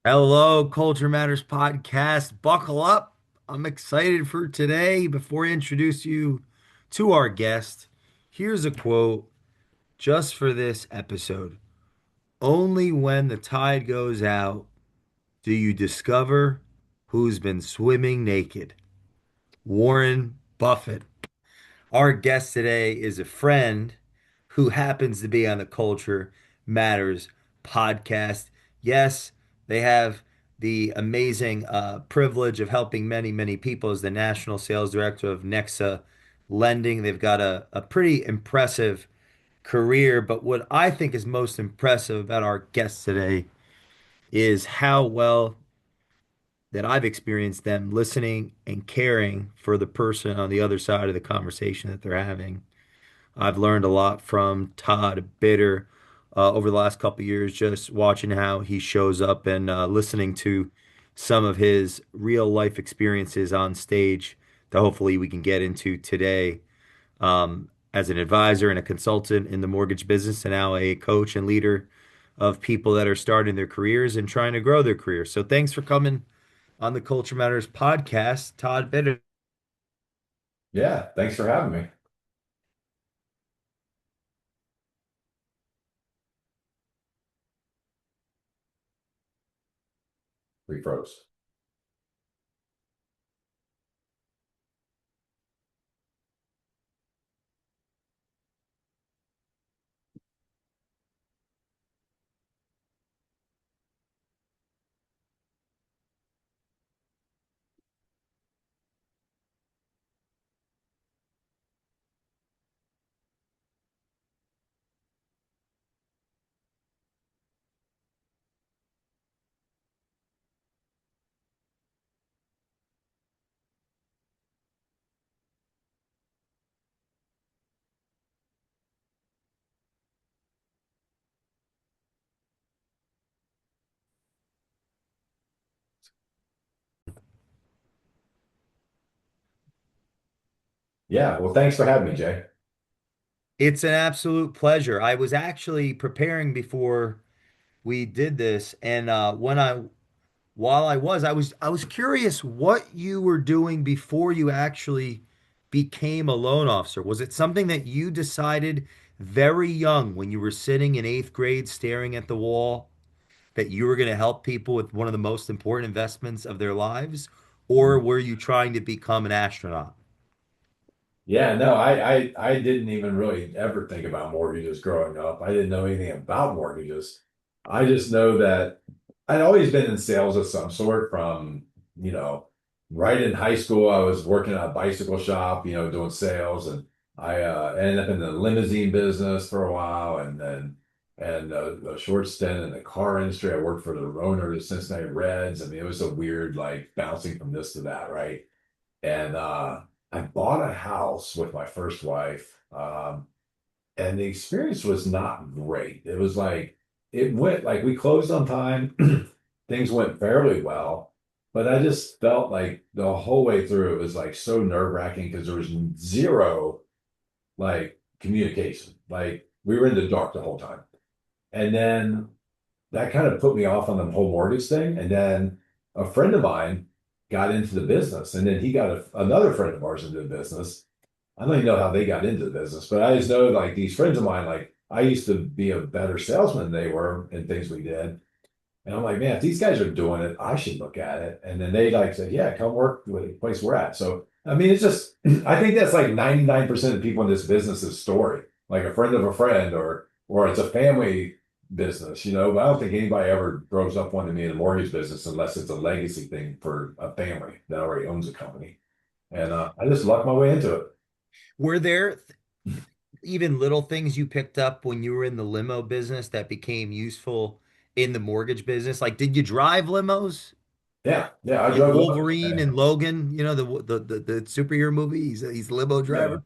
Hello, Culture Matters Podcast. Buckle up. I'm excited for today. Before I introduce you to our guest, here's a quote just for this episode. Only when the tide goes out do you discover who's been swimming naked. Warren Buffett. Our guest today is a friend who happens to be on the Culture Matters podcast. Yes, they have the amazing privilege of helping many, many people as the national sales director of NEXA Lending. They've got a pretty impressive career, but what I think is most impressive about our guest today is how well that I've experienced them listening and caring for the person on the other side of the conversation that they're having. I've learned a lot from Todd Bitter over the last couple of years, just watching how he shows up and listening to some of his real life experiences on stage that hopefully we can get into today as an advisor and a consultant in the mortgage business, and now a coach and leader of people that are starting their careers and trying to grow their careers. So thanks for coming on the Culture Matters podcast, Todd Bitter. Yeah, thanks for having me. Refroze. Yeah, well, thanks for having me, Jay. It's an absolute pleasure. I was actually preparing before we did this, and while I was curious what you were doing before you actually became a loan officer. Was it something that you decided very young when you were sitting in eighth grade staring at the wall that you were going to help people with one of the most important investments of their lives, or were you trying to become an astronaut? Yeah, no, I didn't even really ever think about mortgages growing up. I didn't know anything about mortgages. I just know that I'd always been in sales of some sort from, you know, right in high school, I was working at a bicycle shop, doing sales, and I ended up in the limousine business for a while, and then a short stint in the car industry. I worked for the owner of the Cincinnati Reds. I mean, it was a weird like bouncing from this to that, right? And I bought a house with my first wife, and the experience was not great. It was like it went like we closed on time, things went fairly well, but I just felt like the whole way through it was like so nerve-wracking because there was zero like communication. Like we were in the dark the whole time. And then that kind of put me off on the whole mortgage thing. And then a friend of mine got into the business, and then he got another friend of ours into the business. I don't even know how they got into the business, but I just know like these friends of mine, like I used to be a better salesman than they were in things we did. And I'm like, man, if these guys are doing it, I should look at it. And then they like said, yeah, come work with the place we're at. So, I mean, it's just, I think that's like 99% of people in this business's story, like a friend of a friend, or it's a family business, but I don't think anybody ever grows up wanting to be in the mortgage business unless it's a legacy thing for a family that already owns a company. And I just lucked my way into it. Were there even little things you picked up when you were in the limo business that became useful in the mortgage business? Like, did you drive limos? Yeah, yeah, I Like drove Wolverine limos. and Logan, the superhero movie. He's a limo Yeah. driver.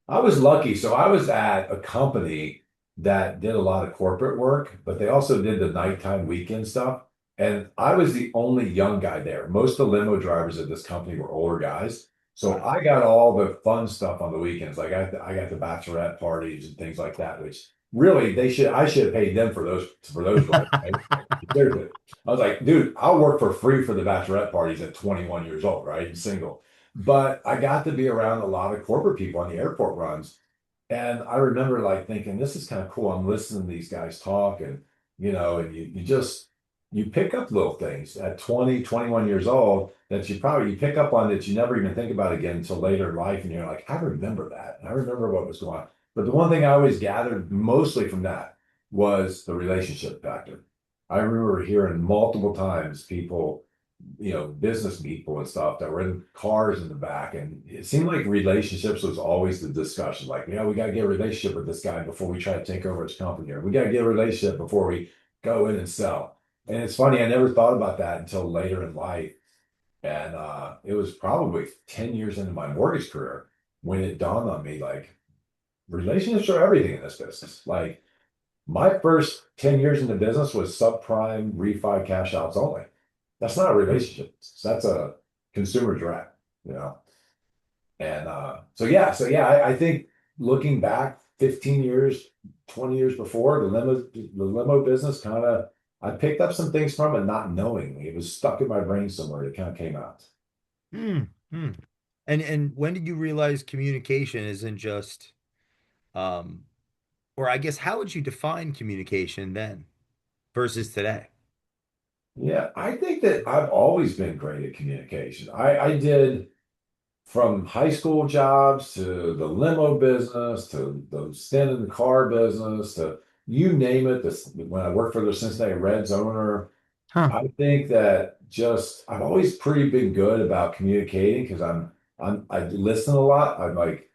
I was lucky. So I was at a company that did a lot of corporate work, but they also did the nighttime weekend stuff. And I was the only young guy there. Most of the limo drivers at this company were older guys. So I got all the fun stuff on the weekends. Like I got the bachelorette parties and things like that, which really I should have paid them for those rides, right? Seriously. I was like, dude, I'll work for free for the bachelorette parties at 21 years old, right? And single. But I got to be around a lot of corporate people on the airport runs. And I remember like thinking, this is kind of cool. I'm listening to these guys talk and, and you just, you pick up little things at 20, 21 years old that you pick up on that you never even think about again until later in life. And you're like, I remember that. I remember what was going on. But the one thing I always gathered mostly from that was the relationship factor. I remember hearing multiple times people, business people and stuff that were in cars in the back. And it seemed like relationships was always the discussion. Like, we got to get a relationship with this guy before we try to take over his company, or we got to get a relationship before we go in and sell. And it's funny, I never thought about that until later in life. And it was probably 10 years into my mortgage career when it dawned on me like, relationships are everything in this business. Like, my first 10 years in the business was subprime refi cash outs only. That's not a relationship. That's a consumer direct, you know. And I think looking back 15 years, 20 years before, the limo business kind of I picked up some things from it not knowingly. It was stuck in my brain somewhere. It kind of came out. Hmm. Hmm. And when did you realize communication isn't just um or I guess how would you define communication then versus today? Yeah, I think that I've always been great at communication. I did from high school jobs to the limo business to the stint in the car business to you name it. When I worked for the Cincinnati Reds owner, Huh. I think that just I've always pretty been good about communicating because I listen a lot. I'm like,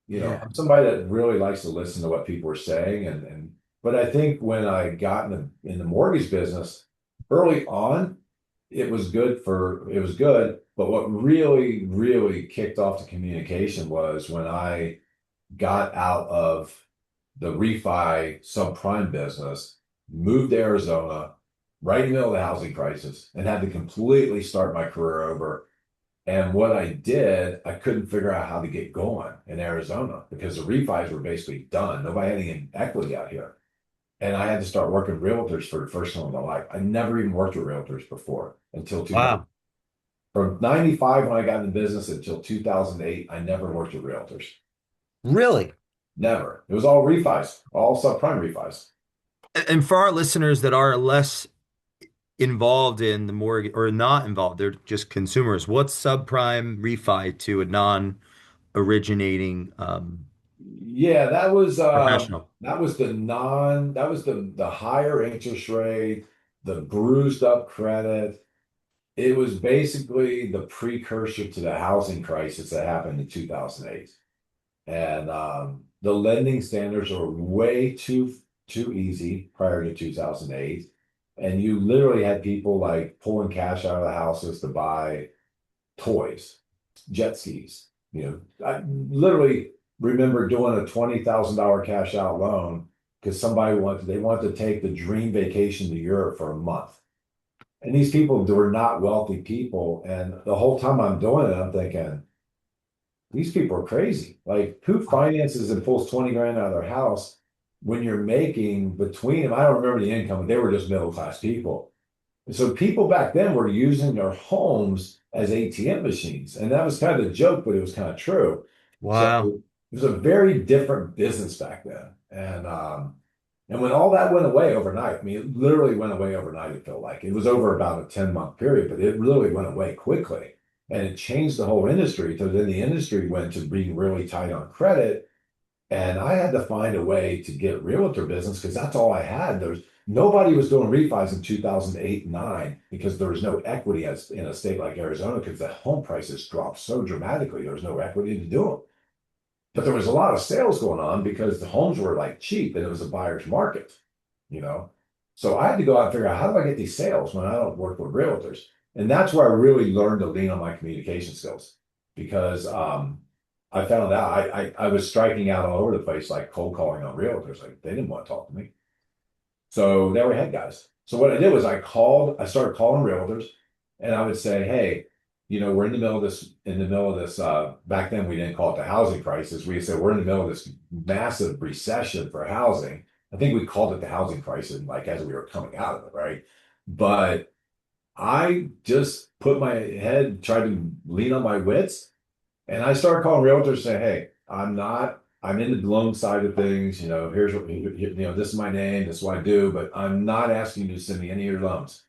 Yeah. I'm somebody that really likes to listen to what people are saying but I think when I got in the mortgage business early on, it was good, but what really, really kicked off the communication was when I got out of the refi subprime business, moved to Arizona, right in the middle of the housing crisis, and had to completely start my career over. And what I did, I couldn't figure out how to get going in Arizona because the refis were basically done. Nobody had any equity out here. And I had to start working realtors for the first time in my life. I never even worked with realtors before until 2000. Wow. From 95 when I got in the business until 2008, I never worked with realtors. Really? Never. It was all refis, all subprime refis. And for our listeners that are less involved in the mortgage or not involved, they're just consumers. What's subprime refi to a non-originating Yeah, professional? that was the higher interest rate, the bruised up credit. It was basically the precursor to the housing crisis that happened in 2008. And the lending standards are way too easy prior to 2008. And you literally had people like pulling cash out of the houses to buy toys, jet skis. I literally remember doing a $20,000 cash out loan because they wanted to take the dream vacation to Europe for a month. And these people were not wealthy people. And the whole time I'm doing it, I'm thinking, these people are crazy. Like, who finances and pulls 20 grand out of their house when you're making between them? I don't remember the income, but they were just middle class people. And so people back then were using their homes as ATM machines. And that was kind of a joke, but it was kind of true. So Wow. it was a very different business back then. And when all that went away overnight, I mean, it literally went away overnight, it felt like. It was over about a 10-month period, but it really went away quickly. And it changed the whole industry. So then the industry went to being really tight on credit. And I had to find a way to get realtor business because that's all I had. Nobody was doing refis in 2008 and 9 because there was no equity as in a state like Arizona because the home prices dropped so dramatically. There was no equity to do them. But there was a lot of sales going on because the homes were like cheap and it was a buyer's market, you know. So I had to go out and figure out how do I get these sales when I don't work with realtors. And that's where I really learned to lean on my communication skills because I found out I was striking out all over the place, like cold calling on realtors. Like they didn't want to talk to me. So there we had guys. So what I did was I started calling realtors and I would say, hey, we're in the middle of this, back then we didn't call it the housing crisis. We said we're in the middle of this massive recession for housing. I think we called it the housing crisis, like as we were coming out of it, right? But I just put my head, tried to lean on my wits, and I started calling realtors saying, hey, I'm in the loan side of things. Here's what, this is my name, this is what I do, but I'm not asking you to send me any of your loans.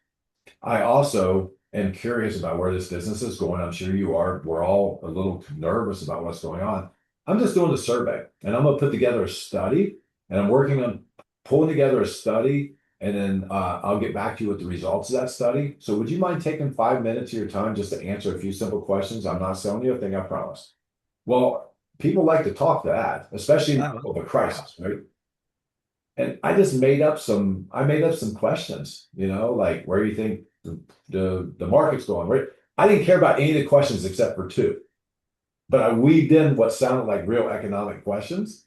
I also am curious about where this business is going. I'm sure you are. We're all a little nervous about what's going on. I'm just doing the survey and I'm going to put together a study and I'm working on pulling together a study and then I'll get back to you with the results of that study. So would you mind taking 5 minutes of your time just to answer a few simple questions? I'm not selling you a thing, I promise. Well, people like to talk to that, especially in the Wow. middle of a crisis, right? And I made up some questions, like where do you think the market's going, right? I didn't care about any of the questions except for two, but I weaved in what sounded like real economic questions.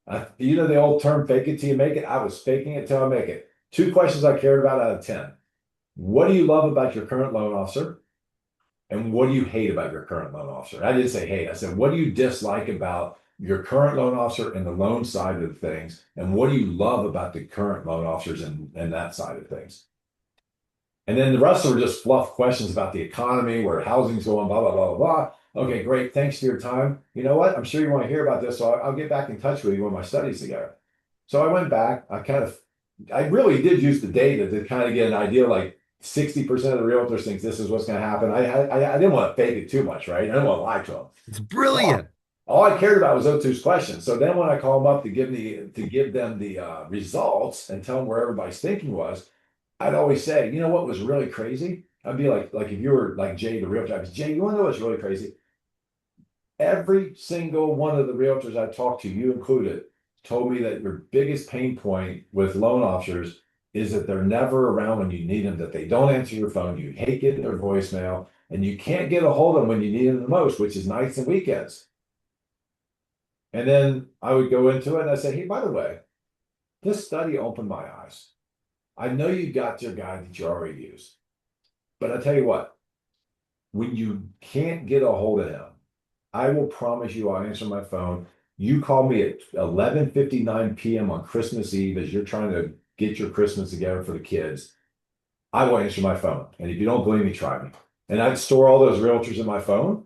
The old term, fake it till you make it. I was faking it till I make it. Two questions I cared about out of 10. What do you love about your current loan officer? And what do you hate about your current loan officer? I didn't say hate. I said, what do you dislike about your current loan officer and the loan side of things? And what do you love about the current loan officers and that side of things? And then the rest were just fluff questions about the economy, where housing's going, blah, blah, blah, blah, blah. Okay, great. Thanks for your time. You know what? I'm sure you want to hear about this. So I'll get back in touch with you when my study's together. So I went back. I really did use the data to kind of get an idea, like 60% of the realtors think this is what's going to happen. I didn't want to fake it too much, right? I didn't want to lie to them. It's So brilliant. all I cared about was those two questions. So then when I call them up to give them the results and tell them where everybody's thinking was, I'd always say, you know what was really crazy? I'd be like if you were like Jay, the realtor, I'd be, Jay, you want to know what's really crazy? Every single one of the realtors I talked to, you included, told me that your biggest pain point with loan officers is that they're never around when you need them, that they don't answer your phone, you hate getting their voicemail, and you can't get a hold of them when you need them the most, which is nights and weekends. And then I would go into it and I say, hey, by the way, this study opened my eyes. I know you got your guy that you already use, but I tell you what, when you can't get a hold of him, I will promise you I'll answer my phone. You call me at 11:59 p.m. on Christmas Eve as you're trying to get your Christmas together for the kids. I will answer my phone. And if you don't believe me, try me. And I'd store all those realtors in my phone.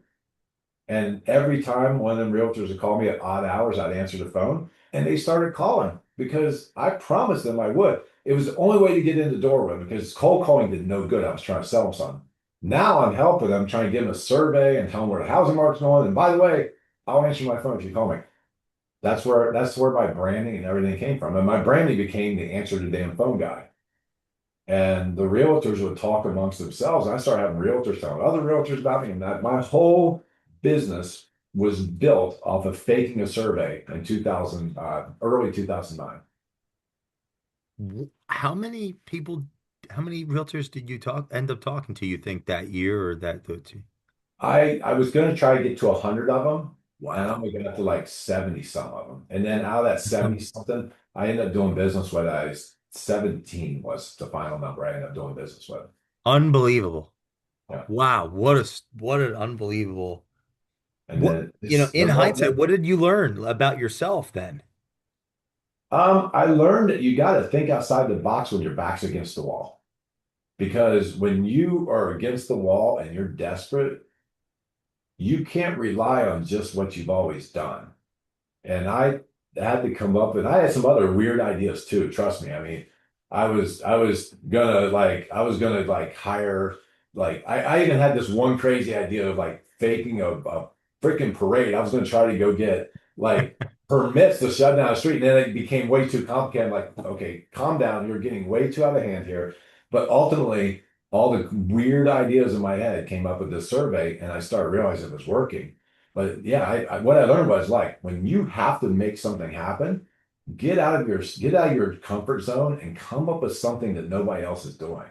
And every time one of them realtors would call me at odd hours, I'd answer the phone. And they started calling because I promised them I would. It was the only way to get in the door with them because cold calling did no good. I was trying to sell them something. Now I'm helping them, trying to give them a survey and tell them where the housing market's going. And by the way, I'll answer my phone if you call me. That's where my branding and everything came from. And my branding became the answer to damn phone guy. And the realtors would talk amongst themselves. And I started having realtors telling other realtors about me. And that my whole business was built off of faking a survey in 2000, early 2009. How many people, how many realtors did you end up talking to, you think, that year or that the two? I was going to try to get to 100 of them, and I Wow. only got to like 70 some of them. And then out of that 70 something, I ended up doing business with 17 was the final number I ended up doing business with. Unbelievable. Yeah. Wow. What an unbelievable, And then in they're both hindsight, good. what did you learn about yourself then? I learned that you got to think outside the box when your back's against the wall. Because when you are against the wall and you're desperate, you can't rely on just what you've always done. And I had to come up with, I had some other weird ideas too. Trust me. I mean, I was gonna like hire, like, I even had this one crazy idea of like faking a freaking parade. I was going to try to go get like permits to shut down the street. And then it became way too complicated. I'm like, okay, calm down. You're getting way too out of hand here. But ultimately, all the weird ideas in my head came up with this survey, and I started realizing it was working. But yeah, what I learned was like when you have to make something happen, get out of your comfort zone and come up with something that nobody else is doing,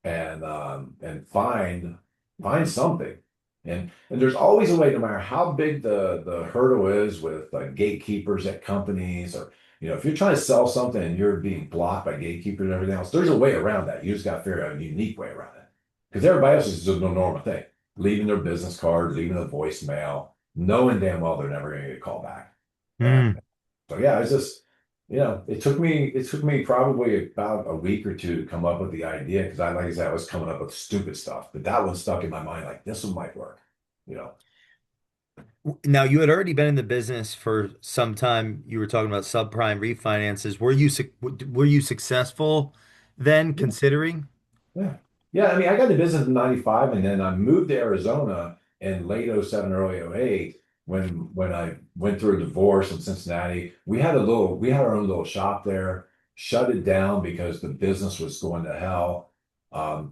and find something. And there's always a way, no matter how big the hurdle is with gatekeepers at companies, or if you're trying to sell something and you're being blocked by gatekeepers and everything else, there's a way around that. You just got to figure out a unique way around it. Because everybody else is just a normal thing. Leaving their business card, leaving a voicemail, knowing damn well they're never going to get a call back. And Hmm. so yeah, it's just it took me probably about a week or two to come up with the idea because like I said, I was coming up with stupid stuff, but that one stuck in my mind like this one might work, you know. Now, you had already been in the business for some time. You were talking about subprime refinances. Were you successful then, considering? Yeah. Yeah. I mean, I got into business in 95 and then I moved to Arizona in late '07, early '08 when I went through a divorce in Cincinnati. We had our own little shop there, shut it down because the business was going to hell.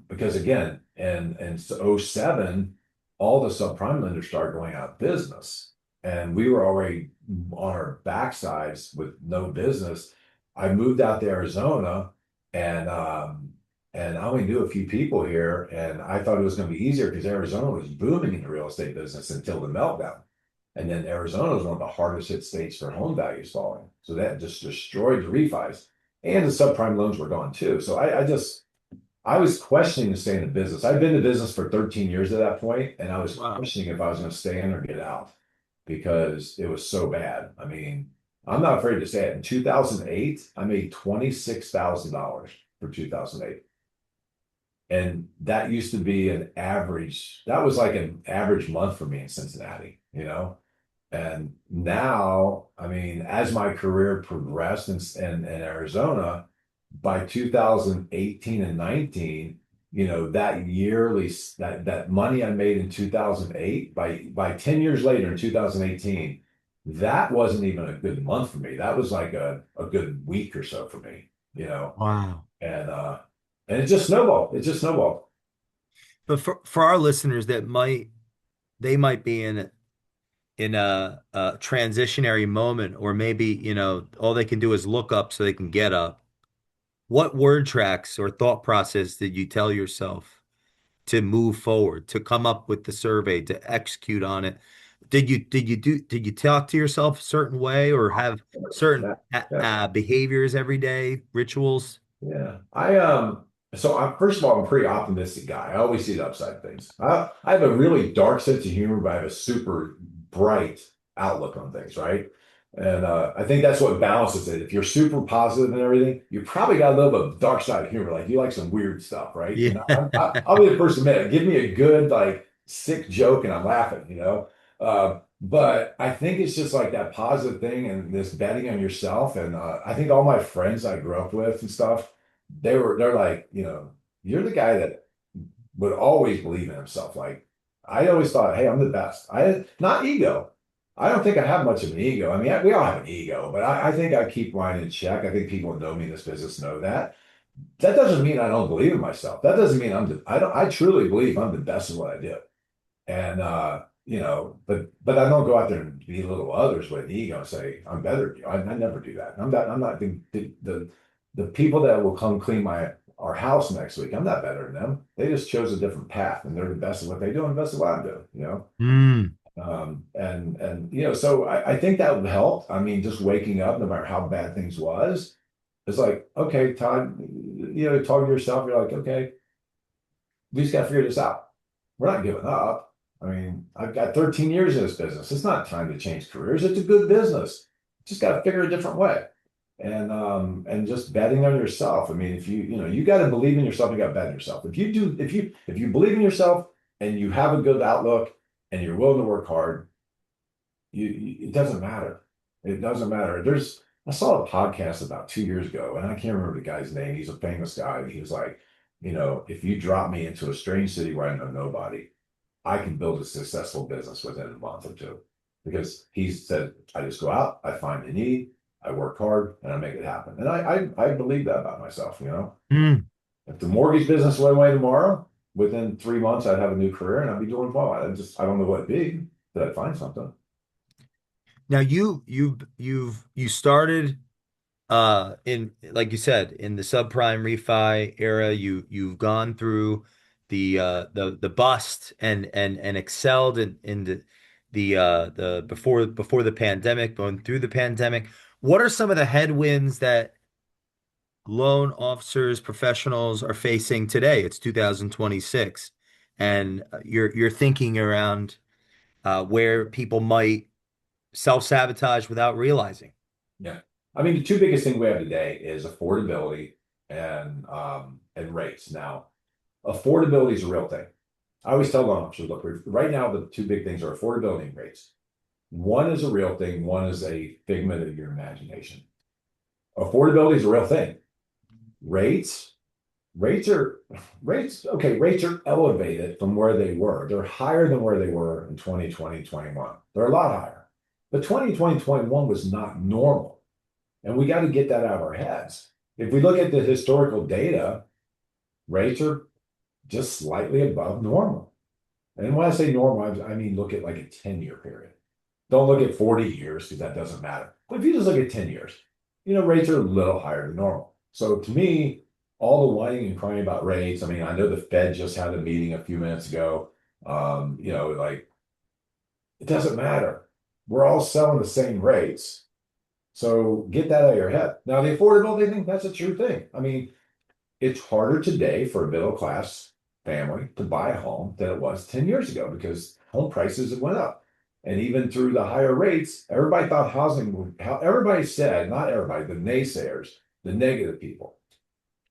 Because again, in '07, all the subprime lenders started going out of business. And we were already on our backsides with no business. I moved out to Arizona and and I only knew a few people here, and I thought it was going to be easier because Arizona was booming in the real estate business until the meltdown. And then Arizona was one of the hardest hit states for home values falling. So that just destroyed the refis. And the subprime loans were gone too. So I was questioning to stay in the business. I'd been in business for 13 years at that point, and I was Wow. questioning if I was going to stay in or get out because it was so bad. I mean, I'm not afraid to say it. In 2008, I made $26,000 for 2008. And that used to be an average, that was like an average month for me in Cincinnati, you know? And now, I mean, as my career progressed in Arizona, by 2018 and 19, that that money I made in 2008, by 10 years later in 2018, that wasn't even a good month for me. That was like a good week or so for me, you know? Wow. And and it just snowballed. It just snowballed. But for our listeners that they might be in a transitionary moment, or maybe, all they can do is look up so they can get up. What word tracks or thought process did you tell yourself to move forward, to come up with the survey, to execute on it? Did you talk to yourself a certain way or have certain Yeah, yeah, behaviors every day, rituals? yeah. So I'm first of all, I'm a pretty optimistic guy. I always see the upside of things. I have a really dark sense of humor, but I have a super bright outlook on things, right? And I think that's what balances it. If you're super positive and everything, you probably got a little bit of dark side of humor. Like you like some weird stuff, right? Yeah. And I'll be the first to admit it. Give me a good, like, sick joke and I'm laughing, you know? But I think it's just like that positive thing and this betting on yourself. And I think all my friends I grew up with and stuff, they're like, you're the guy that would always believe in himself. Like I always thought, hey, I'm the best. Not ego. I don't think I have much of an ego. I mean, we all have an ego, but I think I keep mine in check. I think people who know me in this business know that. That doesn't mean I don't believe in myself. That doesn't mean I truly believe I'm the best at what I do. And but I don't go out there and belittle others with ego and say I'm better than you. I never do that. I'm not the people that will come clean our house next week. I'm not better than them. They just chose a different path and they're the best at what they do and the best at what I'm doing, you know. Mm. And so I think that would help. I mean, just waking up, no matter how bad things was, it's like, okay, Todd, talk to yourself, you're like, okay, we just got to figure this out. We're not giving up. I mean, I've got 13 years in this business. It's not time to change careers. It's a good business. Just got to figure a different way. And just betting on yourself. I mean, if you got to believe in yourself, you got to bet on yourself. If you believe in yourself and you have a good outlook and you're willing to work hard, it doesn't matter. It doesn't matter. I saw a podcast about 2 years ago, and I can't remember the guy's name. He's a famous guy. And he was like, if you drop me into a strange city where I know nobody, I can build a successful business within a month or two. Because he said, I just go out, I find the need, I work hard, and I make it happen. And I believe that about myself. Mm. If the mortgage business went away tomorrow, within 3 months, I'd have a new career and I'd be doing well. I don't know what it'd be, but I'd find something. Now you started in, like you said, in the subprime refi era. You've gone through the bust and excelled in the before the pandemic, going through the pandemic. What are some of the headwinds that loan officers, professionals are facing today? It's 2026, and you're thinking around where people might self-sabotage without realizing. Yeah. I mean, the two biggest things we have today is affordability and rates. Now, affordability is a real thing. I always tell loan officers, look, right now the two big things are affordability and rates. One is a real thing, one is a figment of your imagination. Affordability is a real thing. Rates, rates are rates are elevated from where they were. They're higher than where they were in 2020, 21. They're a lot higher. But 2020, 21 was not normal. And we got to get that out of our heads. If we look at the historical data, rates are just slightly above normal. And when I say normal, I mean look at like a 10-year period. Don't look at 40 years because that doesn't matter. But if you just look at 10 years, rates are a little higher than normal. So to me, all the whining and crying about rates, I mean, I know the Fed just had a meeting a few minutes ago. Like it doesn't matter. We're all selling the same rates. So get that out of your head. Now, the affordability thing, that's a true thing. I mean, it's harder today for a middle class family to buy a home than it was 10 years ago because home prices have went up. And even through the higher rates, everybody thought everybody said, not everybody, the naysayers, the negative people,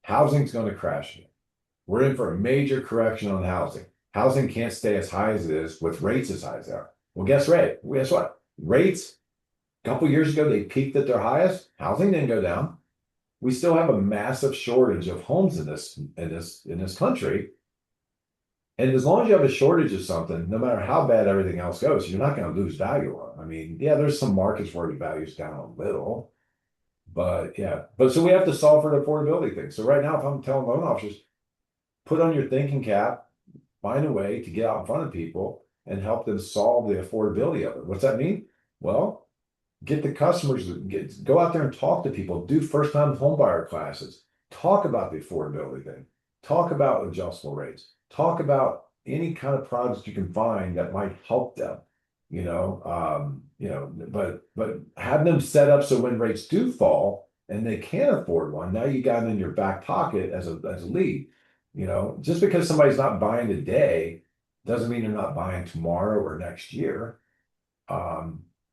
housing's going to crash. We're in for a major correction on housing. Housing can't stay as high as it is with rates as high as they are. Well, guess what? Rates, a couple years ago, they peaked at their highest. Housing didn't go down. We still have a massive shortage of homes in this country. And as long as you have a shortage of something, no matter how bad everything else goes, you're not going to lose value on it. I mean, yeah, there's some markets where the value's down a little, but yeah. But so we have to solve for the affordability thing. So right now, if I'm telling loan officers, put on your thinking cap, find a way to get out in front of people and help them solve the affordability of it. What's that mean? Well, get the customers, go out there and talk to people, do first-time homebuyer classes, talk about the affordability thing, talk about adjustable rates, talk about any kind of products you can find that might help them, but have them set up so when rates do fall and they can't afford one, now you got it in your back pocket as a lead. Just because somebody's not buying today doesn't mean they're not buying tomorrow or next year.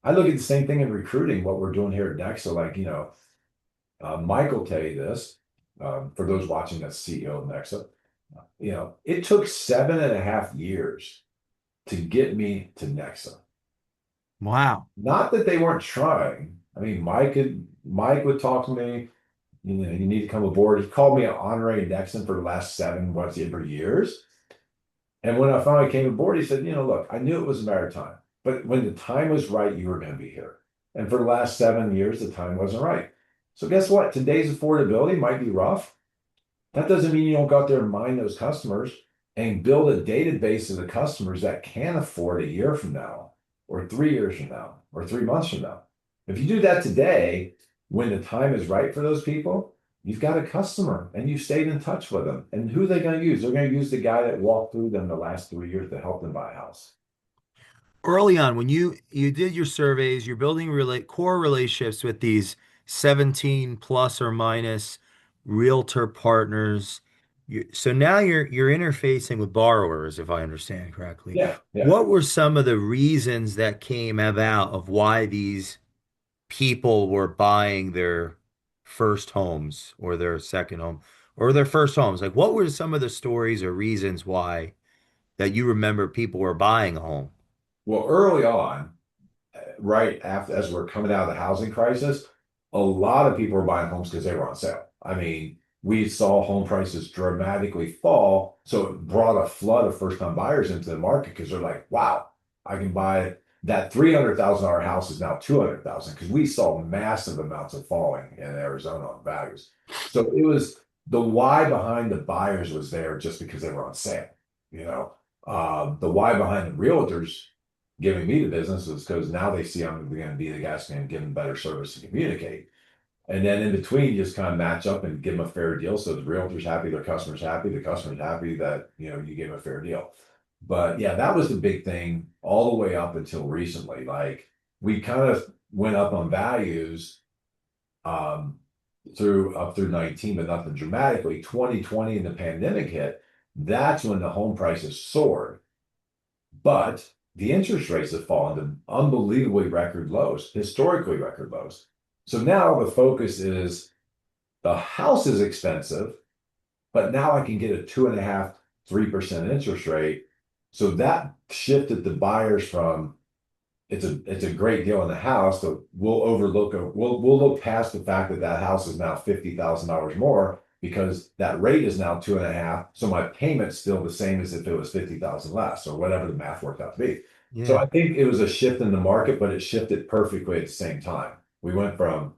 I look at the same thing in recruiting, what we're doing here at NEXA. Like, Mike will tell you this, for those watching that's CEO of NEXA. It took 7.5 years to get me to NEXA. Wow. Not that they weren't trying. I mean, Mike would talk to me, you need to come aboard. He called me an honorary Nexan for the last 7 years. And when I finally came aboard, he said, look, I knew it was a matter of time, but when the time was right, you were going to be here. And for the last 7 years, the time wasn't right. So guess what? Today's affordability might be rough. That doesn't mean you don't go out there and mine those customers and build a database of the customers that can afford a year from now, or 3 years from now, or 3 months from now. If you do that today, when the time is right for those people, you've got a customer and you've stayed in touch with them. And who are they going to use? They're going to use the guy that walked through them the last 3 years to help them buy a house. Early on, when you did your surveys, you're building core relationships with these 17 plus or minus realtor partners. So now you're interfacing with borrowers, if I understand correctly. Yeah, yeah. What were some of the reasons that came about of why these people were buying their first homes or their second home or their first homes? Like, what were some of the stories or reasons why that you remember people were buying a home? Well, early on, right after as we're coming out of the housing crisis, a lot of people were buying homes because they were on sale. I mean, we saw home prices dramatically fall, so it brought a flood of first-time buyers into the market because they're like, "Wow, I can buy that $300,000 house is now 200,000," because we saw massive amounts of falling in Arizona on values. So it was the why behind the buyers was there just because they were on sale. You know, the why behind the realtors giving me the business is because now they see I'm going to be the guy that's going to give them better service to communicate. And then in between, you just kind of match up and give them a fair deal. So the realtor's happy, their customer's happy, the customer's happy that, you gave a fair deal. But yeah, that was the big thing all the way up until recently. Like we kind of went up on values um, through 19, but nothing dramatically. 2020 and the pandemic hit. That's when the home prices soared. But the interest rates have fallen to unbelievably record lows, historically record lows. So now the focus is the house is expensive, but now I can get a 2.5, 3% interest rate. So that shifted the buyers from it's a great deal in the house. So we'll look past the fact that that house is now $50,000 more because that rate is now 2.5. So my payment's still the same as if it was 50,000 less or whatever the math worked out to be. So Yeah. I think it was a shift in the market, but it shifted perfectly at the same time. We went from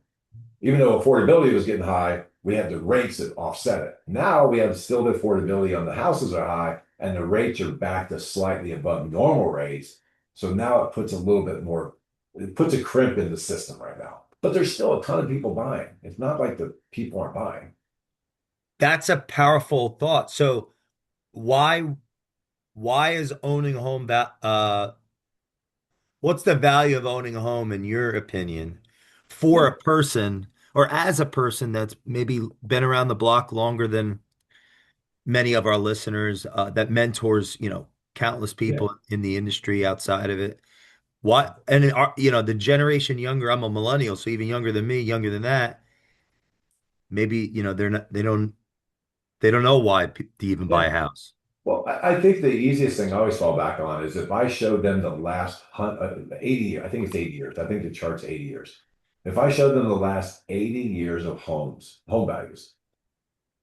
even though affordability was getting high, we had the rates that offset it. Now we have still the affordability on the houses are high and the rates are back to slightly above normal rates. So now it puts a little bit more, it puts a crimp in the system right now. But there's still a ton of people buying. It's not like the people aren't buying. That's a powerful thought. So why why is owning a home what's the value of owning a home in your opinion for a person or as a person that's maybe been around the block longer than many of our listeners that mentors, countless Yeah. people in the industry outside of it. What the generation younger, I'm a millennial, so even younger than me, younger than that, maybe, they don't know why to even buy Yeah. a house. Well, I think the easiest thing I always fall back on is if I showed them the last 80 years, I think it's 80 years. I think the chart's 80 years. If I showed them the last 80 years of home values,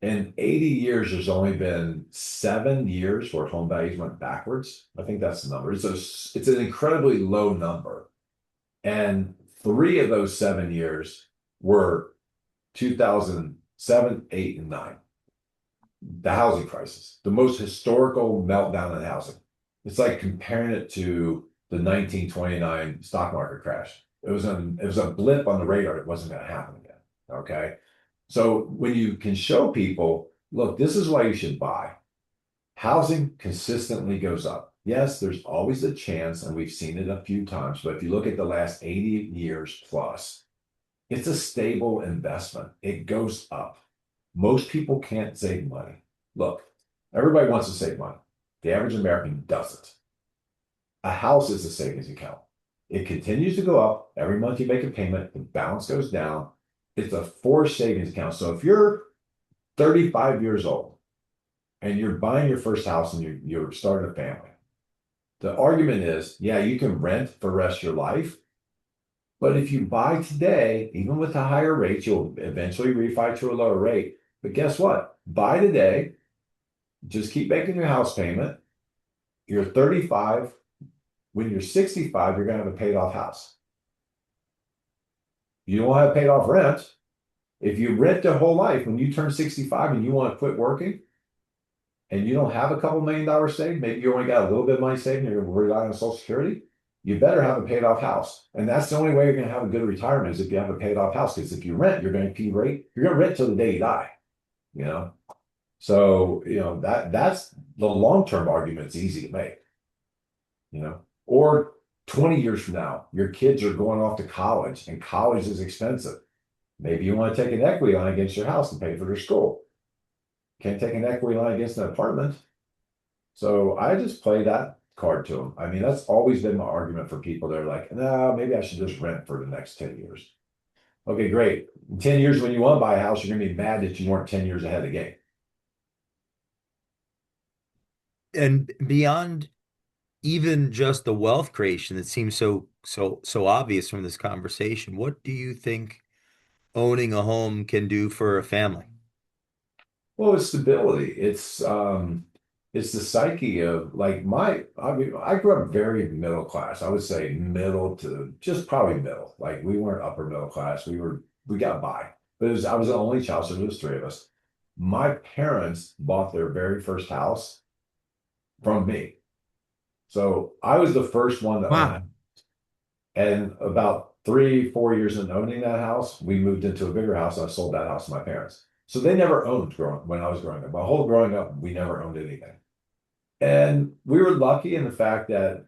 in 80 years, there's only been 7 years where home values went backwards. I think that's the number. It's an incredibly low number. And three of those 7 years were 2007, 8, and 9, the housing crisis, the most historical meltdown in housing. It's like comparing it to the 1929 stock market crash. It was a blip on the radar. It wasn't going to happen again. Okay. So when you can show people, look, this is why you should buy. Housing consistently goes up. Yes, there's always a chance, and we've seen it a few times, but if you look at the last 80 years plus, it's a stable investment. It goes up. Most people can't save money. Look, everybody wants to save money. The average American doesn't. A house is a savings account. It continues to go up. Every month you make a payment, the balance goes down. It's a forced savings account. So if you're 35 years old and you're buying your first house and you're starting a family, the argument is, yeah, you can rent for the rest of your life. But if you buy today, even with a higher rate, you'll eventually refi to a lower rate. But guess what? Buy today, just keep making your house payment. You're 35. When you're 65, you're going to have a paid off house. You don't have paid off rent. If you rent your whole life, when you turn 65 and you want to quit working and you don't have a couple $1 million saved, maybe you only got a little bit of money saved and you're relying on Social Security, you better have a paid off house. And that's the only way you're going to have a good retirement is if you have a paid off house. Because if you rent, you're going to you're going to rent till the day you die, you know? So, that's the long-term argument. It's easy to make, or 20 years from now, your kids are going off to college and college is expensive. Maybe you want to take an equity line against your house to pay for their school. Can't take an equity line against an apartment. So I just play that card to them. I mean, that's always been my argument for people. They're like, no, maybe I should just rent for the next 10 years. Okay, great. In 10 years, when you want to buy a house, you're going to be mad that you weren't 10 years ahead of the game. And beyond even just the wealth creation that seems so obvious from this conversation, what do you think owning a home can do for a family? Well, it's stability. It's the psyche of like I mean, I grew up very middle class. I would say middle to just probably middle. Like we weren't upper middle class. We got by. But I was the only child, so there was three of us. My parents bought their very first house from me. So I was the first one to own it. Wow. And about 3, 4 years in owning that house, we moved into a bigger house. And I sold that house to my parents. So they never owned when I was growing up. My whole growing up, we never owned anything. And we were lucky in the fact that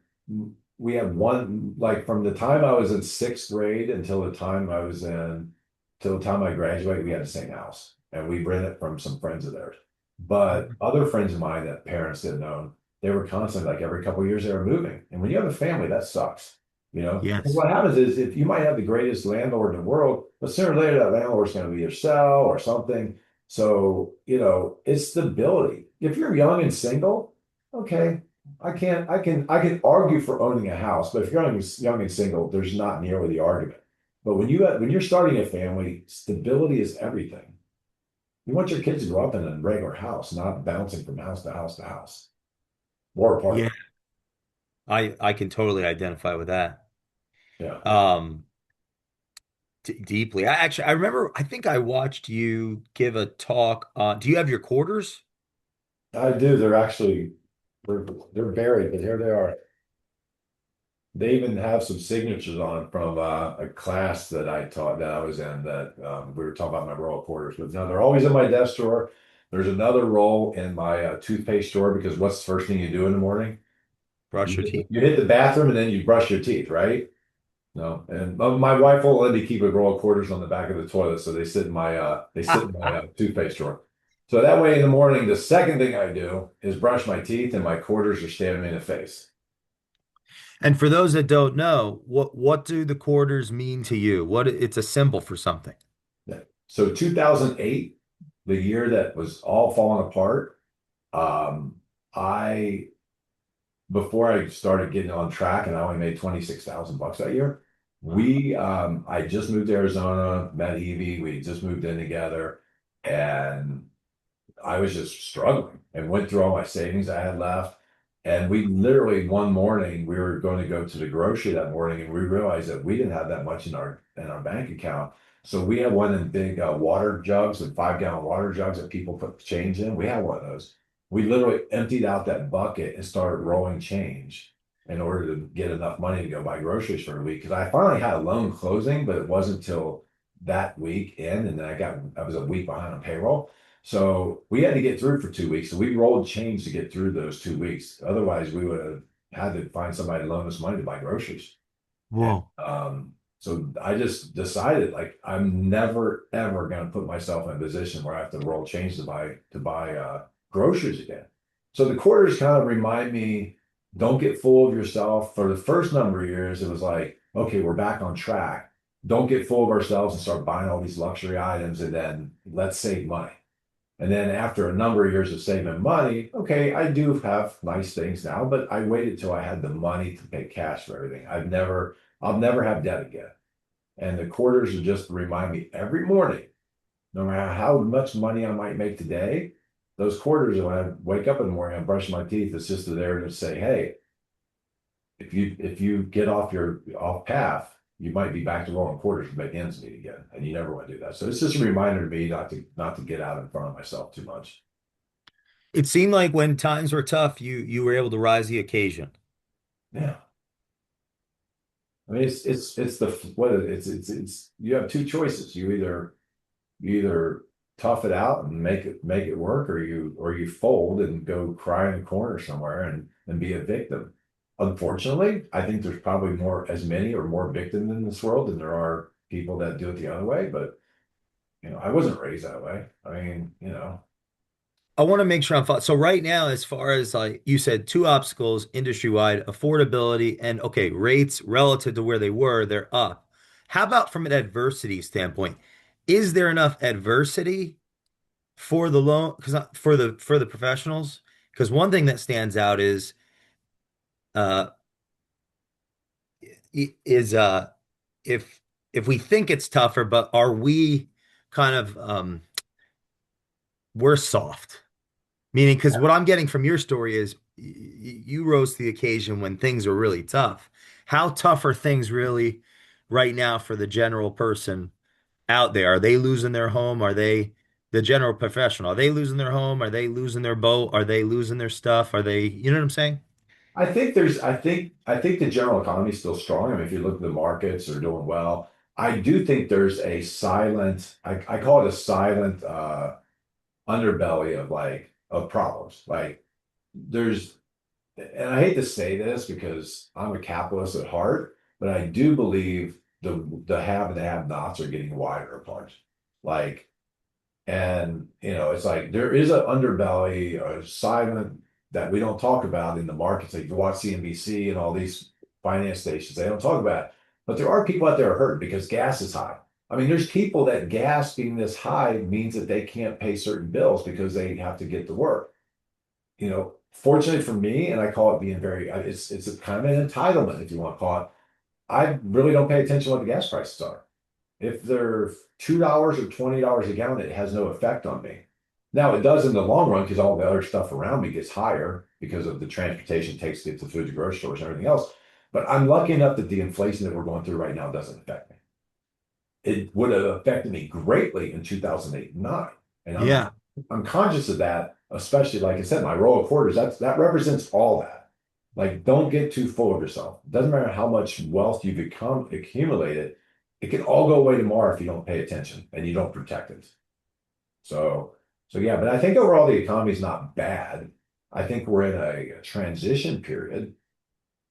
we had one, like from the time I was in sixth grade till the time I graduated, we had the same house. And we rented from some friends of theirs. But other friends of mine that parents didn't own, they were constantly like every couple of years they were moving. And when you have a family, that sucks. You know, because Yes. what happens is if you might have the greatest landlord in the world, but sooner or later that landlord's going to either sell or something. So, it's stability. If you're young and single, okay, I can argue for owning a house, but if you're young and single, there's not nearly the argument. But when you're starting a family, stability is everything. You want your kids to grow up in a regular house, not bouncing from house to house to house or Yeah, apartment. I can totally identify with that. Yeah. Um, deeply. I remember, I think I watched you give a talk on, do you have your quarters? I do. They're, they're buried, but here they are. They even have some signatures on from a class that I taught that I was in that we were talking about my roll quarters. But no, they're always in my desk drawer. There's another roll in my toothpaste drawer because what's the first thing you do in the morning? Brush your teeth. You hit the bathroom and then you brush your teeth, right? No, and my wife won't let me keep a roll of quarters on the back of the toilet, so they sit in my toothpaste drawer. So that way in the morning, the second thing I do is brush my teeth, and my quarters are staring me in the face. And for those that don't know, what do the quarters mean to you? What it's a symbol for something. Yeah. So 2008, the year that was all falling apart, um, I before I started getting on track, and I only made 26,000 bucks that year. Wow. I just moved to Arizona, met Evie, we just moved in together, and I was just struggling and went through all my savings I had left. And we literally one morning we were going to go to the grocery that morning, and we realized that we didn't have that much in our bank account. So we had one of the big water jugs and 5 gallon water jugs that people put change in. We had one of those. We literally emptied out that bucket and started rolling change in order to get enough money to go buy groceries for a week. Because I finally had a loan closing, but it wasn't until that week in, and then I was a week behind on payroll. So we had to get through for 2 weeks. So we rolled change to get through those 2 weeks. Otherwise, we would have had to find somebody to loan us money to buy groceries. And Whoa. so I just decided like I'm never ever going to put myself in a position where I have to roll change to buy groceries again. So the quarters kind of remind me, don't get full of yourself. For the first number of years, it was like, okay, we're back on track. Don't get full of ourselves and start buying all these luxury items, and then let's save money. And then after a number of years of saving money, okay, I do have nice things now, but I waited till I had the money to pay cash for everything. I'll never have debt again. And the quarters will just remind me every morning, no matter how much money I might make today, those quarters, when I wake up in the morning, I brush my teeth, it's just there to say, hey, if you get off your off path, you might be back to rolling quarters to make ends meet again, and you never want to do that. So it's just a reminder to me not to get out in front of myself too much. It seemed like when times were tough, you were able to rise the occasion. Yeah, I mean it's the what it's you have two choices. You either tough it out and make it work, or you fold and go cry in the corner somewhere and be a victim. Unfortunately, I think there's probably more as many or more victims in this world than there are people that do it the other way. But I wasn't raised that way. I mean, I want to make sure so right now, as far as like you said, two obstacles industry-wide, affordability and okay, rates relative to where they were, they're up. How about from an adversity standpoint? Is there enough adversity for the loan because for the professionals? Because one thing that stands out uh is if if we think it's tougher, but are we kind of we're soft? Meaning, because what I'm getting from your story is you rose to the occasion when things are really tough. How tough are things really right now for the general person out there? Are they losing their home? Are they the general professional? Are they losing their home? Are they losing their boat? Are they losing their stuff? Are they, you know what I'm saying? I think the general economy is still strong. I mean, if you look at the markets, they're doing well. I do think there's a silent, I call it a silent underbelly of problems. Like there's, and I hate to say this because I'm a capitalist at heart, but I do believe the have and the have-nots are getting wider apart. Like, and it's like there is an underbelly, a silent that we don't talk about in the markets. Like you watch CNBC and all these. finance stations. They don't talk about it. But there are people out there who are hurting because gas is high. I mean, there's people that gas being this high means that they can't pay certain bills because they have to get to work. Fortunately for me, and I call it being very, it's a kind of an entitlement, if you want to call it. I really don't pay attention to what the gas prices are. If they're $2 or $20 a gallon, it has no effect on me. Now it does in the long run because all the other stuff around me gets higher because of the transportation it takes to get to food to grocery stores and everything else. But I'm lucky enough that the inflation that we're going through right now doesn't affect me. It would have affected me greatly in 2008 and 9. And Yeah. I'm conscious of that, especially like I said, my roll of quarters, that represents all that. Like, don't get too full of yourself. It doesn't matter how much wealth you've accumulated, it can all go away tomorrow if you don't pay attention and you don't protect it. So, so yeah, but I think overall the economy is not bad. I think we're in a transition period.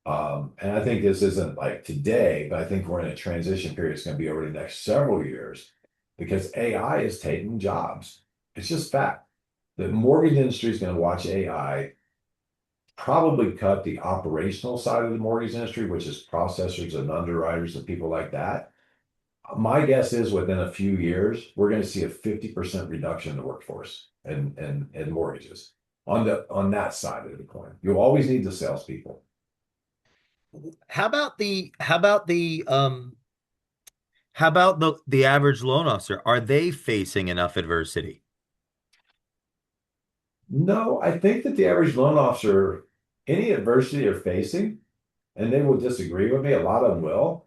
And I think this isn't like today, but I think we're in a transition period. It's going to be over the next several years because AI is taking jobs. It's just fact. The mortgage industry is going to watch AI probably cut the operational side of the mortgage industry, which is processors and underwriters and people like that. My guess is within a few years, we're going to see a 50% reduction in the workforce and mortgages on that side of the coin. You'll always need the salespeople. How about the average loan officer? Are they facing enough adversity? No, I think that the average loan officer, any adversity they're facing, and they will disagree with me, a lot of them will,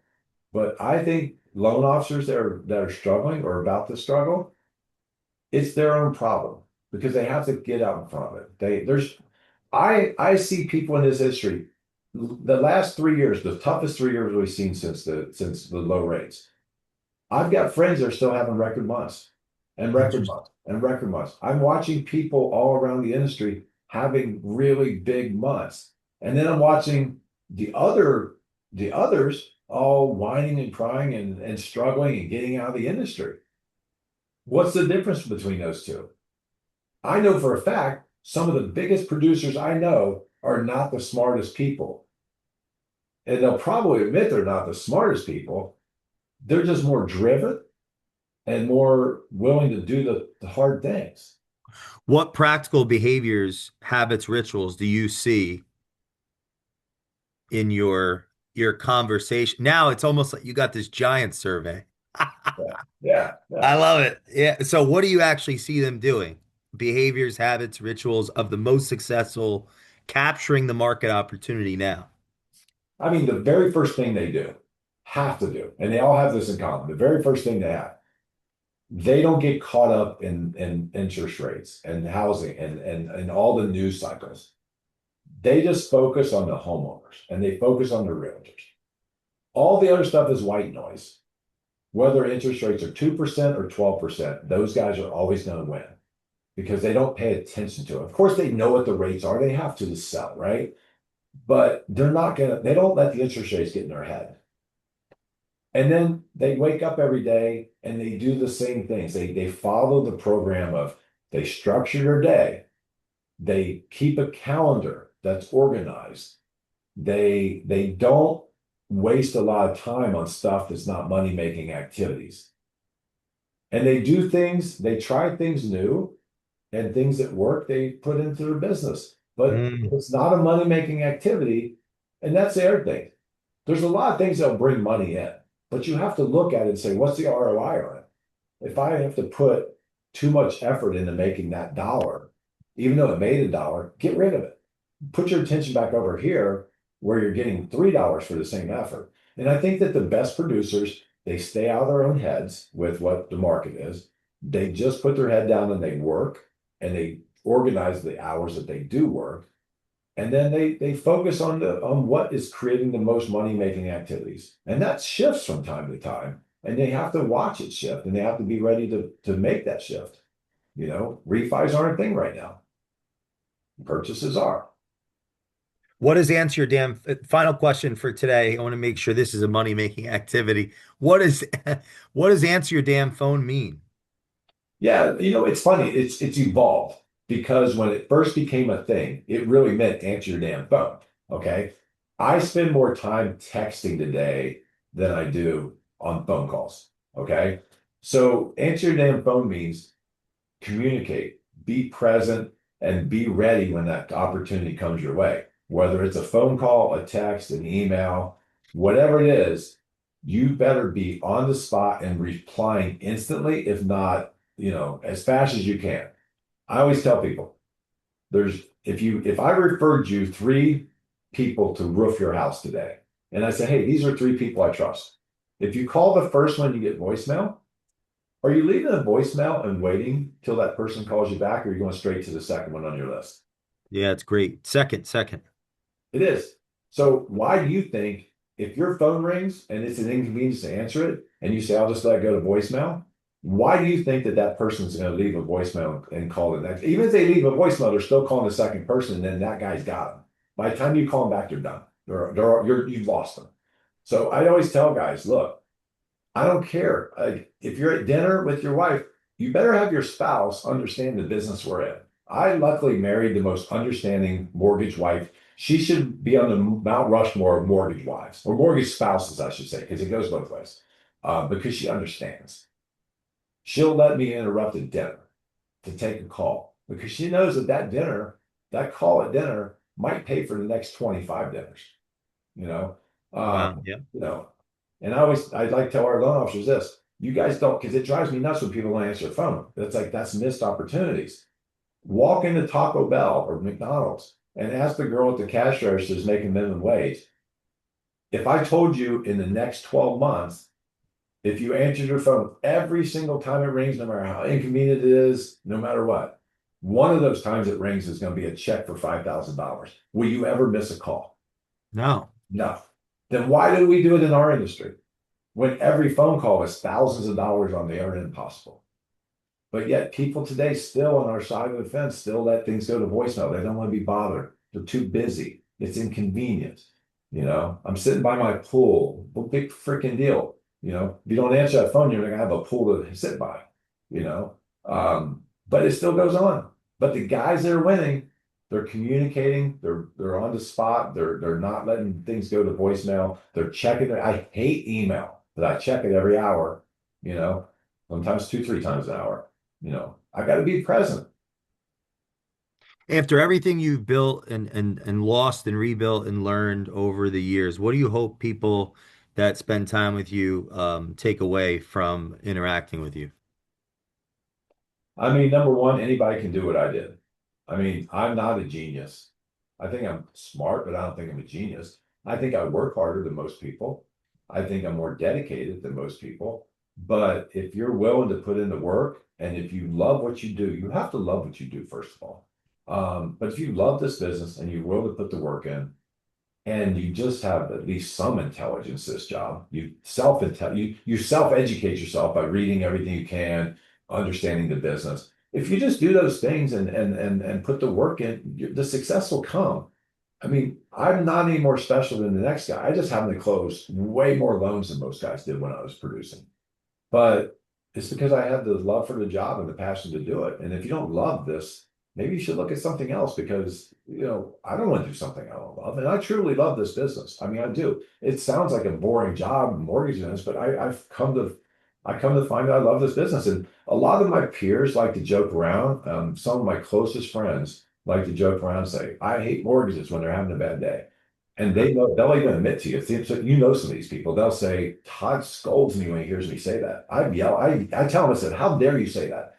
but I think loan officers that are struggling or about to struggle, it's their own problem because they have to get out in front of it. I see people in this industry, the last 3 years, the toughest 3 years we've seen since the low rates. I've got friends that are still having record months and record Interesting. months and record months. I'm watching people all around the industry having really big months. And then I'm watching the others all whining and crying and struggling and getting out of the industry. What's the difference between those two? I know for a fact some of the biggest producers I know are not the smartest people. And they'll probably admit they're not the smartest people. They're just more driven and more willing to do the hard things. What practical behaviors, habits, rituals do you see in your conversation? Now it's almost like you got this giant survey. Yeah, yeah, I yeah. love it. Yeah. So what do you actually see them doing? Behaviors, habits, rituals of the most successful capturing the market opportunity now. I mean, the very first thing they do, have to do, and they all have this in common. The very first thing they have, they don't get caught up in interest rates and housing and all the news cycles. They just focus on the homeowners and they focus on the realtors. All the other stuff is white noise. Whether interest rates are 2% or 12%, those guys are always going to win because they don't pay attention to it. Of course, they know what the rates are. They have to sell, right? But they don't let the interest rates get in their head. And then they wake up every day and they do the same things. They follow the program of they structure their day. They keep a calendar that's organized. They don't waste a lot of time on stuff that's not money making activities. And they do things, they try things new and things that work, they put into their business. But if Mm. it's not a money making activity, and that's the other thing. There's a lot of things that'll bring money in, but you have to look at it and say, what's the ROI on it? If I have to put too much effort into making that dollar, even though it made a dollar, get rid of it. Put your attention back over here where you're getting $3 for the same effort. And I think that the best producers, they stay out of their own heads with what the market is. They just put their head down and they work and they organize the hours that they do work. And then they focus on what is creating the most money making activities. And that shifts from time to time. And they have to watch it shift and they have to be ready to make that shift. Refis aren't a thing right now. Purchases are. What is answer your damn final question for today? I want to make sure this is a money-making activity. What is what does answer your damn phone mean? Yeah, it's funny. It's evolved because when it first became a thing, it really meant answer your damn phone. Okay. I spend more time texting today than I do on phone calls. Okay. So answer your damn phone means communicate, be present, and be ready when that opportunity comes your way. Whether it's a phone call, a text, an email, whatever it is, you better be on the spot and replying instantly, if not, as fast as you can. I always tell people if I referred you three people to roof your house today, and I say, hey, these are three people I trust. If you call the first one, you get voicemail. Are you leaving a voicemail and waiting till that person calls you back, or are you going straight to the second one on your list? Yeah, it's great. Second. It is. So why do you think if your phone rings and it's an inconvenience to answer it, and you say, I'll just let it go to voicemail, why do you think that that person's going to leave a voicemail and call the next? Even if they leave a voicemail, they're still calling the second person, and then that guy's got them. By the time you call them back, they're done. You've lost them. So I always tell guys, look, I don't care. Like, if you're at dinner with your wife, you better have your spouse understand the business we're in. I luckily married the most understanding mortgage wife. She should be on the Mount Rushmore of mortgage wives, or mortgage spouses, I should say, because it goes both ways. Because she understands. She'll let me interrupt a dinner to take a call because she knows that call at dinner might pay for the next 25 dinners, you know. Wow. Yeah. You know, and I like to tell our loan officers this, you guys don't, because it drives me nuts when people don't answer the phone. That's missed opportunities. Walk into Taco Bell or McDonald's and ask the girl at the cash register is making minimum wage. If I told you in the next 12 months, if you answered your phone every single time it rings, no matter how inconvenient it is, no matter what, one of those times it rings is going to be a check for $5,000. Will you ever miss a call? No. No. Then why do we do it in our industry when every phone call is thousands of dollars on the other end possible? But yet people today still on our side of the fence still let things go to voicemail. They don't want to be bothered. They're too busy. It's inconvenient. I'm sitting by my pool. Well, big freaking deal. If you don't answer that phone, you're not gonna have a pool to sit by. You know, but it still goes on. But the guys that are winning, they're communicating. They're on the spot. They're not letting things go to voicemail. They're checking it. I hate email, but I check it every hour. You know, sometimes two, three times an hour. I got to be present. After everything you've built and lost and rebuilt and learned over the years, what do you hope people that spend time with you take away from interacting with you? I mean, number one, anybody can do what I did. I mean, I'm not a genius. I think I'm smart, but I don't think I'm a genius. I think I work harder than most people. I think I'm more dedicated than most people. But if you're willing to put in the work and if you love what you do, you have to love what you do, first of all. But if you love this business and you're willing to put the work in, and you just have at least some intelligence this job. You self-educate yourself by reading everything you can, understanding the business. If you just do those things and put the work in, the success will come. I mean, I'm not any more special than the next guy. I just happen to close way more loans than most guys did when I was producing. But it's because I had the love for the job and the passion to do it. And if you don't love this, maybe you should look at something else because, I don't want to do something I don't love. And I truly love this business. I mean, I do. It sounds like a boring job, mortgage business, but I come to find that I love this business. And a lot of my peers like to joke around. Some of my closest friends like to joke around and say, I hate mortgages when they're having a bad day. And they'll even admit to you, so some of these people, they'll say, Todd scolds me when he hears me say that. I tell him, I said, how dare you say that?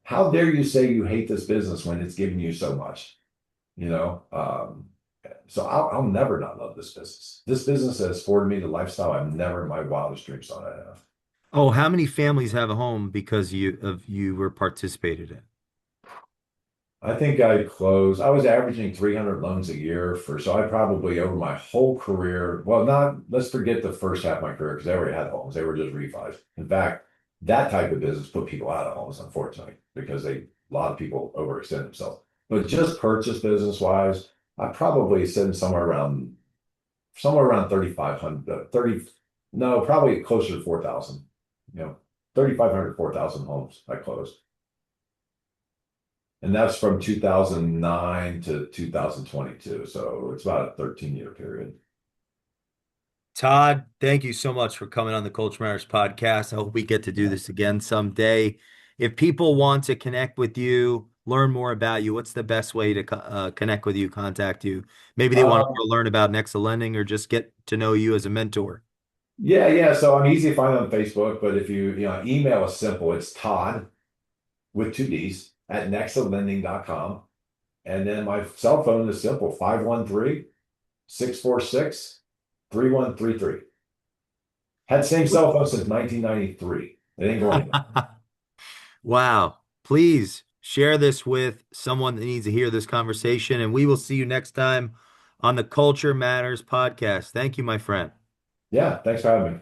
How dare you say you hate this business when it's giving you so much? You know, um, so I'll never not love this business. This business has afforded me the lifestyle I've never in my wildest dreams thought I'd have. Oh, how many families have a home because you were participated in? I was averaging 300 loans a year so I probably over my whole career, well, let's forget the first half of my career because they already had homes. They were just refis. In fact, that type of business put people out of homes, unfortunately, because a lot of people overextend themselves. But just purchase business wise, I probably sitting somewhere around 3,500, 30, no, probably closer to 4,000, 3,500, 4,000 homes I closed. And that's from 2009 to 2022. So it's about a 13-year period. Todd, thank you so much for coming on the Culture Matters podcast. I hope we get to do Yeah. this again someday. If people want to connect with you, learn more about you, what's the best way to connect with you, contact you? Maybe they want to Um, learn about NEXA Lending or just get to know you as a mentor. yeah. So I'm easy to find on Facebook, but if email is simple. It's Todd with two D's at nexalending.com. And then my cell phone is simple, 513-646-3133. Had the same cell phone since 1993. It ain't going anywhere. Wow. Please share this with someone that needs to hear this conversation, and we will see you next time on the Culture Matters podcast. Thank you, my friend. Yeah, thanks for having me.